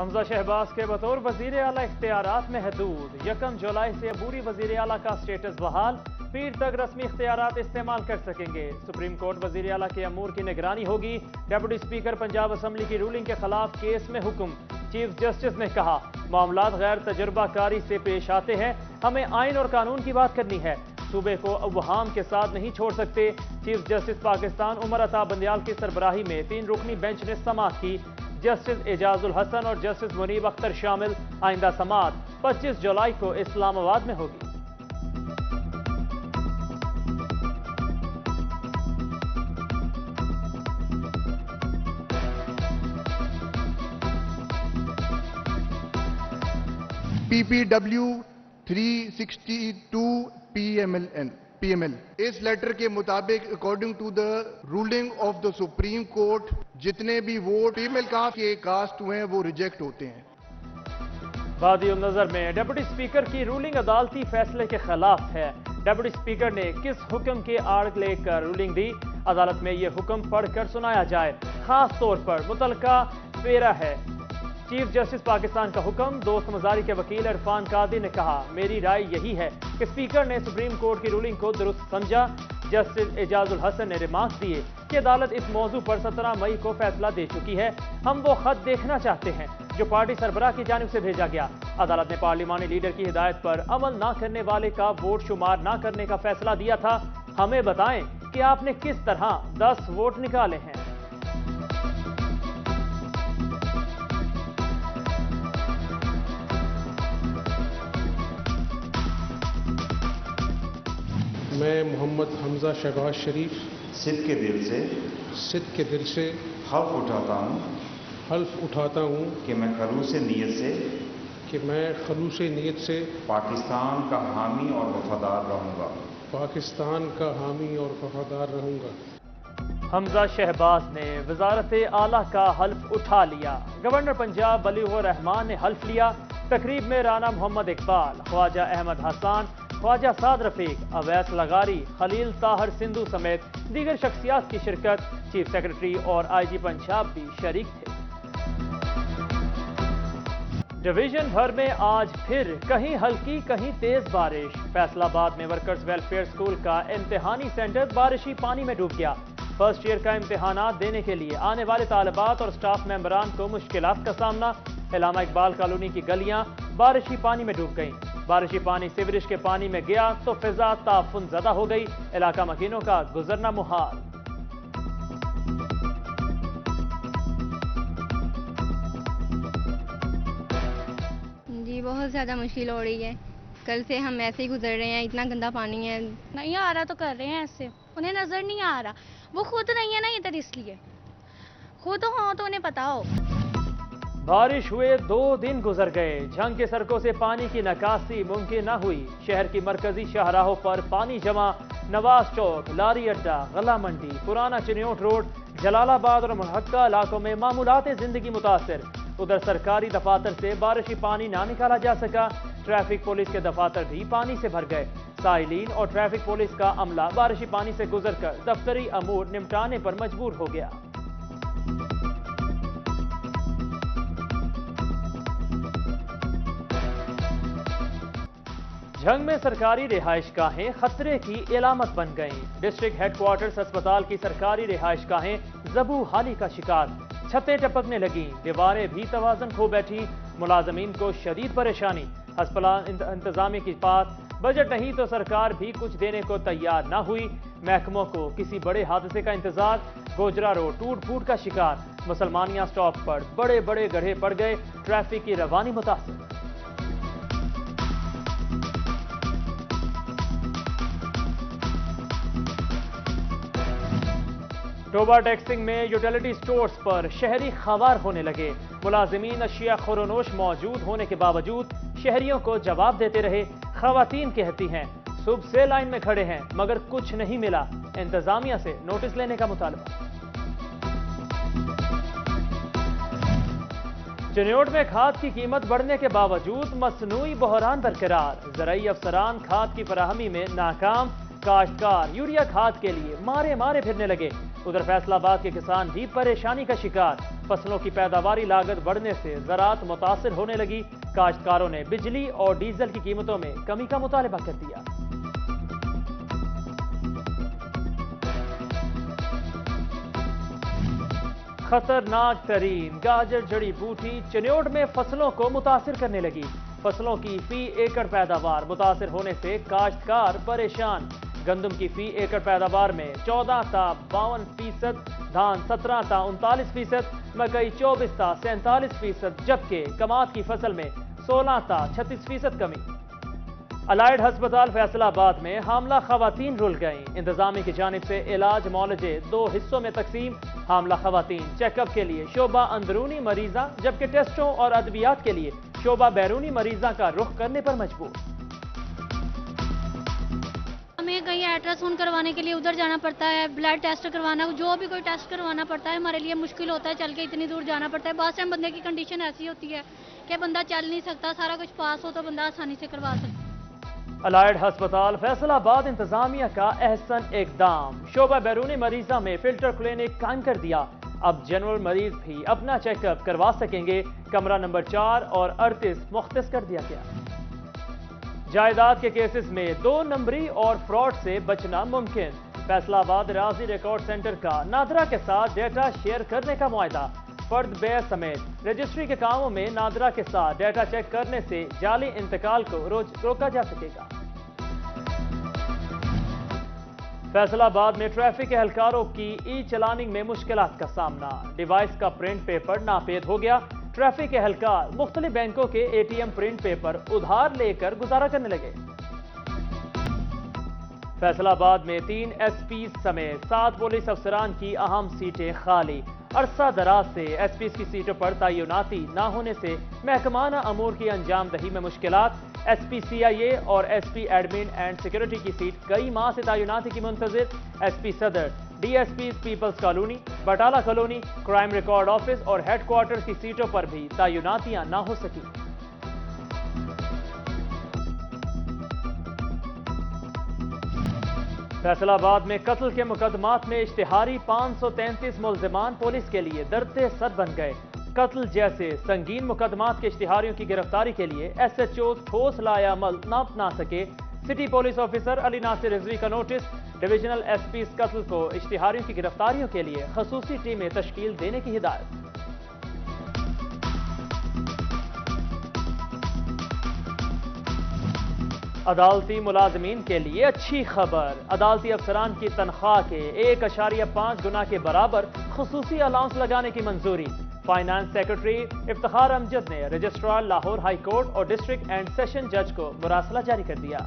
حمزہ شہباز کے بطور وزیر اعلیٰ اختیارات محدود، 1 جولائی سے عبوری وزیر اعلیٰ کا سٹیٹس بحال، پیر تک رسمی اختیارات استعمال کر سکیں گے۔ سپریم کورٹ وزیر اعلیٰ کے امور کی نگرانی ہوگی۔ ڈپٹی اسپیکر پنجاب اسمبلی کی رولنگ کے خلاف کیس میں حکم، چیف جسٹس نے کہا معاملات غیر تجربہ کاری سے پیش آتے ہیں، ہمیں آئین اور قانون کی بات کرنی ہے، صوبے کو اوہام کے ساتھ نہیں چھوڑ سکتے۔ چیف جسٹس پاکستان عمر عطا بندیال کی سربراہی میں 3 رکنی بینچ نے سماعت کی، جسٹس اعجاز الحسن اور جسٹس منیب اختر شامل۔ آئندہ سماعت 25 جولائی کو اسلام آباد میں ہوگی۔ PPW 362 PML اس لیٹر کے مطابق according to the ruling of the supreme court جتنے بھی ووٹ فیمیل کے کاسٹ ہوئے ہیں وہ ریجیکٹ ہوتے ہیں۔ وادی النظر میں ڈپٹی اسپیکر کی رولنگ عدالتی فیصلے کے خلاف ہے۔ ڈپٹی اسپیکر نے کس حکم کے آڑ لے کر رولنگ دی؟ عدالت میں یہ حکم پڑھ کر سنایا جائے، خاص طور پر متعلقہ پیرا ہے۔ چیف جسٹس پاکستان کا حکم، دوست مزاری کے وکیل عرفان قادری نے کہا میری رائے یہی ہے کہ اسپیکر نے سپریم کورٹ کی رولنگ کو درست سمجھا۔ جسٹس اعجاز الحسن نے ریمارکس دیے کہ عدالت اس موضوع پر 17 مئی کو فیصلہ دے چکی ہے، ہم وہ خط دیکھنا چاہتے ہیں جو پارٹی سربراہ کی جانب سے بھیجا گیا۔ عدالت نے پارلیمانی لیڈر کی ہدایت پر عمل نہ کرنے والے کا ووٹ شمار نہ کرنے کا فیصلہ دیا تھا، ہمیں بتائیں کہ آپ نے کس طرح 10 ووٹ نکالے ہیں۔ میں محمد حمزہ شہباز شریف صدق کے دل سے حلف اٹھاتا ہوں کہ میں خلوص نیت سے پاکستان کا حامی اور وفادار رہوں گا۔ حمزہ شہباز نے وزارت اعلیٰ کا حلف اٹھا لیا۔ گورنر پنجاب ولی الرحمان نے حلف لیا۔ تقریب میں رانا محمد اقبال، خواجہ احمد حسان، خواجہ سعد رفیق، اویس لغاری، خلیل طاہر سندھو سمیت دیگر شخصیات کی شرکت، چیف سیکرٹری اور IG پنجاب بھی شریک تھے۔ ڈویژن بھر میں آج پھر کہیں ہلکی کہیں تیز بارش۔ فیصل آباد میں ورکرز ویلفیئر اسکول کا امتحانی سینٹر بارشی پانی میں ڈوب گیا۔ فرسٹ ایئر کا امتحانات دینے کے لیے آنے والے طالبات اور سٹاف ممبران کو مشکلات کا سامنا۔ علامہ اقبال کالونی کی گلیاں بارشی پانی میں ڈوب گئیں۔ بارشی پانی سیوریج کے پانی میں گیا تو فضا تعفن زدہ ہو گئی، علاقہ مکینوں کا گزرنا محال۔ جی بہت زیادہ مشکل ہو رہی ہے، کل سے ہم ایسے ہی گزر رہے ہیں، اتنا گندا پانی ہے۔ نہیں آ رہا تو کر رہے ہیں ایسے، انہیں نظر نہیں آ رہا، وہ خود نہیں ہے نا ادھر، اس لیے خود ہوں تو انہیں پتا ہو۔ بارش ہوئے 2 دن گزر گئے، جھنگ کے سڑکوں سے پانی کی نکاسی ممکن نہ ہوئی۔ شہر کی مرکزی شاہراہوں پر پانی جمع، نواز چوک، لاری اڈا، غلہ منڈی، پرانا چنیوٹ روڈ، جلال آباد اور ملحقہ علاقوں میں معمولات زندگی متاثر۔ ادھر سرکاری دفاتر سے بارشی پانی نہ نکالا جا سکا، ٹریفک پولیس کے دفاتر بھی پانی سے بھر گئے۔ سائلین اور ٹریفک پولیس کا عملہ بارشی پانی سے گزر کر دفتری امور نمٹانے پر مجبور ہو گیا۔ جھنگ میں سرکاری رہائش گاہیں خطرے کی علامت بن گئیں۔ ڈسٹرکٹ ہیڈ کوارٹرز ہسپتال کی سرکاری رہائش گاہیں زبو حالی کا شکار، چھتیں ٹپکنے لگیں، دیواریں بھی توازن کھو بیٹھی، ملازمین کو شدید پریشانی۔ ہسپتال انتظامیہ کی بات، بجٹ نہیں تو سرکار بھی کچھ دینے کو تیار نہ ہوئی۔ محکموں کو کسی بڑے حادثے کا انتظار، گوجرا روڈ ٹوٹ پھوٹ کا شکار، مسلمانیہ سٹاپ پر بڑے بڑے گڑھے پڑ گئے، ٹریفک کی روانی متاثر۔ ٹوبا ٹیکسنگ میں یوٹیلیٹی سٹورز پر شہری خوار ہونے لگے، ملازمین اشیاء خورونوش موجود ہونے کے باوجود شہریوں کو جواب دیتے رہے۔ خواتین کہتی ہیں صبح سے لائن میں کھڑے ہیں مگر کچھ نہیں ملا، انتظامیہ سے نوٹس لینے کا مطالبہ۔ چنیوٹ میں کھاد کی قیمت بڑھنے کے باوجود مصنوعی بحران برقرار، زرعی افسران کھاد کی فراہمی میں ناکام، کاشتکار یوریا کھاد کے لیے مارے مارے پھرنے لگے۔ ادھر فیصل آباد کے کسان بھی پریشانی کا شکار۔ فصلوں کی پیداواری لاگت بڑھنے سے زراعت متاثر ہونے لگی۔ کاشتکاروں نے بجلی اور ڈیزل کی قیمتوں میں کمی کا مطالبہ کر دیا۔ خطرناک ترین گاجر جڑی بوٹی چنیوٹ میں فصلوں کو متاثر کرنے لگی۔ فصلوں کی فی ایکڑ پیداوار متاثر ہونے سے کاشتکار پریشان۔ گندم کی فی ایکڑ پیداوار میں 14 تا 52%، دھان 17 تا 39%، مکئی 24 تا 47%، جبکہ کماد کی فصل میں 16 تا 36% کمی۔ الائیڈ ہسپتال فیصل آباد میں حاملہ خواتین رل گئیں۔ انتظامیہ کی جانب سے علاج معالجے 2 حصوں میں تقسیم۔ حاملہ خواتین چیک اپ کے لیے شعبہ اندرونی مریضاں، جبکہ ٹیسٹوں اور ادویات کے لیے شعبہ بیرونی مریضاں کا رخ کرنے پر مجبور۔ ہمیں کہیں الٹراساؤنڈ کروانے کے لیے ادھر جانا پڑتا ہے، بلڈ ٹیسٹ کروانا، جو بھی کوئی ٹیسٹ کروانا پڑتا ہے ہمارے لیے مشکل ہوتا ہے، چل کے اتنی دور جانا پڑتا ہے۔ بعض ٹائم بندے کی کنڈیشن ایسی ہوتی ہے کہ بندہ چل نہیں سکتا، سارا کچھ پاس ہو تو بندہ آسانی سے کروا سکتا ہے۔ الائیڈ ہسپتال فیصل آباد انتظامیہ کا احسن اقدام۔ شعبہ بیرونی مریضاں میں فلٹر کلینک قائم کر دیا۔ اب جنرل مریض بھی اپنا چیک اپ کروا سکیں گے۔ کمرہ نمبر 4 اور 38 مختص کر دیا گیا۔ جائیداد کے کیسز میں 2 نمبری اور فراڈ سے بچنا ممکن۔ فیصل آباد ریاضی ریکارڈ سینٹر کا نادرا کے ساتھ ڈیٹا شیئر کرنے کا معاہدہ۔ فرد بے سمیت رجسٹری کے کاموں میں نادرا کے ساتھ ڈیٹا چیک کرنے سے جعلی انتقال کو روکا جا سکے گا۔ فیصل آباد میں ٹریفک اہلکاروں کی ای چلاننگ میں مشکلات کا سامنا۔ ڈیوائس کا پرنٹ پیپر ناپید ہو گیا۔ ٹریفک اہلکار مختلف بینکوں کے A T M print paper ادھار لے کر گزارا کرنے لگے۔ فیصل آباد میں 3 ایس پی سمیت 7 پولیس افسران کی اہم سیٹیں خالی۔ عرصہ دراز سے ایس پیز کی سیٹوں پر تعیناتی نہ ہونے سے محکمانہ امور کی انجام دہی میں مشکلات۔ S P C I A اور S P admin and security کی سیٹ کئی ماہ سے تعیناتی کی منتظر۔ S P Saddar, D S Ps peoples colony, Batala colony, crime record office اور ہیڈ کوارٹرز کی سیٹوں پر بھی تعیناتیاں نہ ہو سکی۔ فیصل آباد میں قتل کے مقدمات میں اشتہاری 533 ملزمان پولیس کے لیے درد سر بن گئے۔ قتل جیسے سنگین مقدمات کے اشتہاریوں کی گرفتاری کے لیے ایس ایچ اوز ٹھوس لائے عمل نہ اپنا سکے۔ سٹی پولیس آفیسر علی ناصر رضوی کا نوٹس۔ ڈویژنل ایس پی قتل کو اشتہاریوں کی گرفتاریوں کے لیے خصوصی ٹیمیں تشکیل دینے کی ہدایت۔ عدالتی ملازمین کے لیے اچھی خبر۔ عدالتی افسران کی تنخواہ کے 1.5 گنا کے برابر خصوصی الاؤنس لگانے کی منظوری۔ فائنانس سیکرٹری افتخار امجد نے رجسٹرار لاہور ہائی کورٹ اور ڈسٹرکٹ اینڈ سیشن جج کو مراسلہ جاری کر دیا۔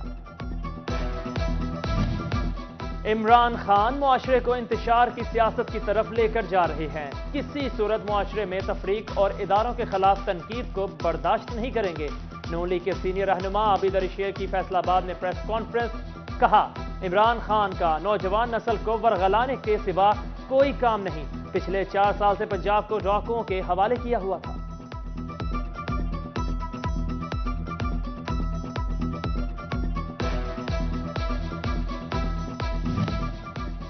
عمران خان معاشرے کو انتشار کی سیاست کی طرف لے کر جا رہے ہیں۔ کسی صورت معاشرے میں تفریق اور اداروں کے خلاف تنقید کو برداشت نہیں کریں گے۔ نون لیگ کے سینئر رہنما عابد علی شیر کی فیصل آباد میں پریس کانفرنس۔ کہا، عمران خان کا نوجوان نسل کو ورغلانے کے سوا کوئی کام نہیں۔ پچھلے 4 سال سے پنجاب کو ڈاکوؤں کے حوالے کیا ہوا تھا۔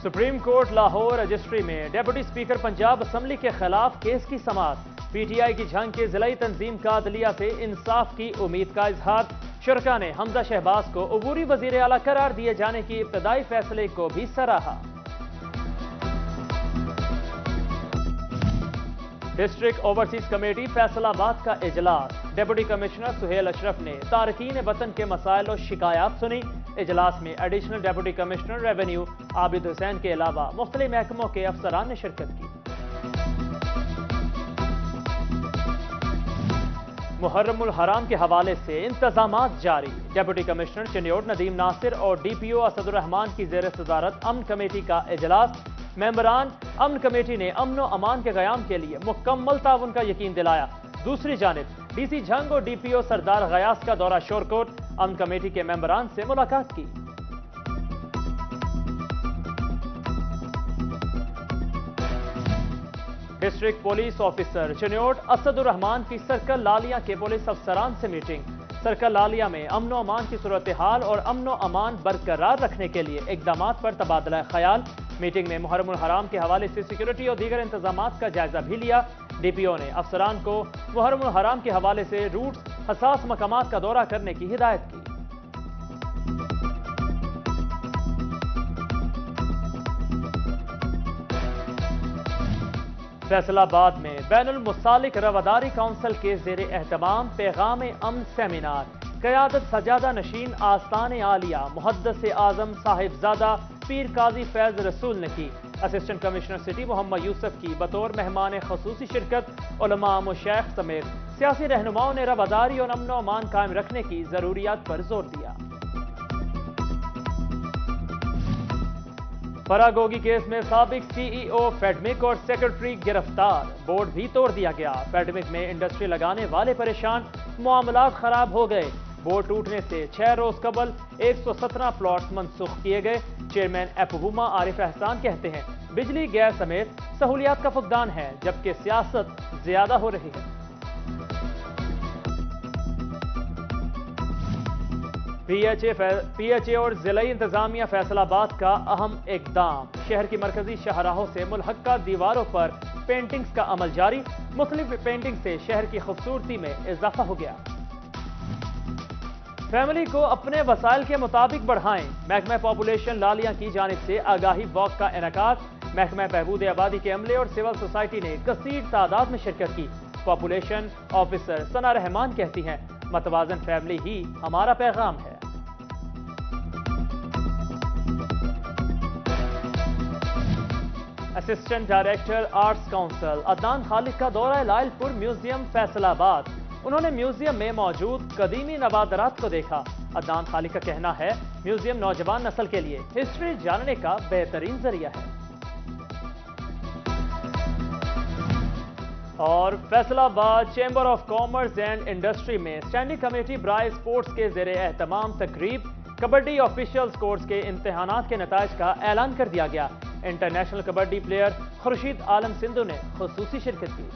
سپریم کورٹ لاہور رجسٹری میں ڈیپٹی اسپیکر پنجاب اسمبلی کے خلاف کیس کی سماعت۔ پی ٹی آئی کی جنگ کے ضلعی تنظیم کا عدلیہ سے انصاف کی امید کا اظہار۔ شرکا نے حمزہ شہباز کو عبوری وزیر اعلیٰ قرار دیے جانے کی ابتدائی فیصلے کو بھی سراہا۔ ڈسٹرکٹ اوورسیز کمیٹی فیصل آباد کا اجلاس۔ ڈپٹی کمشنر سہیل اشرف نے تارکین وطن کے مسائل و شکایات سنی۔ اجلاس میں ایڈیشنل ڈپٹی کمشنر ریونیو عابد حسین کے علاوہ مختلف محکموں کے افسران نے شرکت کی۔ محرم الحرام کے حوالے سے انتظامات جاری۔ ڈپٹی کمشنر چنیوٹ ندیم ناصر اور ڈی پی او اسد الرحمان کی زیر صدارت امن کمیٹی کا اجلاس۔ ممبران امن کمیٹی نے امن و امان کے قیام کے لیے مکمل تعاون کا یقین دلایا۔ دوسری جانب ڈی سی جھنگ اور ڈی پی او سردار غیاث کا دورہ شورکوٹ، امن کمیٹی کے ممبران سے ملاقات کی۔ District police officer Chiniot Asad ur-Rehman کی سرکل لالیاں کے پولیس افسران سے میٹنگ۔ سرکل لالیہ میں امن و امان کی صورتحال اور امن و امان برقرار رکھنے کے لیے اقدامات پر تبادلہ خیال۔ میٹنگ میں محرم الحرام کے حوالے سے سیکیورٹی اور دیگر انتظامات کا جائزہ بھی لیا۔ ڈی پی او نے افسران کو محرم الحرام کے حوالے سے روٹس حساس مقامات کا دورہ کرنے کی ہدایت کی۔ فیصل آباد میں بین المسالک رواداری کونسل کے زیر اہتمام پیغام امن سیمینار، قیادت سجادہ نشین آستان عالیہ محدث اعظم صاحبزادہ پیر قاضی فیض رسول نے کی۔ اسسٹنٹ کمشنر سٹی محمد یوسف کی بطور مہمان خصوصی شرکت۔ علماء مشائخ سمیت سیاسی رہنماؤں نے رواداری اور امن و امان قائم رکھنے کی ضروریات پر زور دیا۔ فراگوگی کیس میں سابق سی ای او فیڈمک اور سیکرٹری گرفتار، بورڈ بھی توڑ دیا گیا۔ فیڈمک میں انڈسٹری لگانے والے پریشان، معاملات خراب ہو گئے۔ بورڈ ٹوٹنے سے 6 روز قبل 117 پلاٹس منسوخ کیے گئے۔ چیئرمین ایپوما عارف احسان کہتے ہیں بجلی گیس سمیت سہولیات کا فقدان ہے، جبکہ سیاست زیادہ ہو رہی ہے۔ پی ایچ اے اور ضلعی انتظامیہ فیصل آباد کا اہم اقدام، شہر کی مرکزی شاہراہوں سے ملحقہ دیواروں پر پینٹنگز کا عمل جاری۔ مختلف پینٹنگ سے شہر کی خوبصورتی میں اضافہ ہو گیا۔ فیملی کو اپنے وسائل کے مطابق بڑھائیں، محکمہ پاپولیشن لالیہ کی جانب سے آگاہی واک کا انعقاد۔ محکمہ بہبود آبادی کے عملے اور سول سوسائٹی نے کثیر تعداد میں شرکت کی۔ پاپولیشن آفیسر ثنا رحمان کہتی ہیں متوازن فیملی ہی ہمارا پیغام ہے۔ Assistant director arts council Adnan خالق کا دورہ لائل پور میوزیم فیصل آباد۔ انہوں نے میوزیم میں موجود قدیمی نوادرات کو دیکھا۔ عدنان خالق کا کہنا ہے میوزیم نوجوان نسل کے لیے ہسٹری جاننے کا بہترین ذریعہ ہے۔ اور فیصل آباد chamber of commerce and industry میں اسٹینڈنگ کمیٹی برائے اسپورٹس کے زیر اہتمام تقریب، کبڈی آفیشلز کورس کے امتحانات کے نتائج کا اعلان کر دیا گیا۔ انٹرنیشنل کبڈی پلیئر خورشید عالم سندھو نے خصوصی شرکت کی۔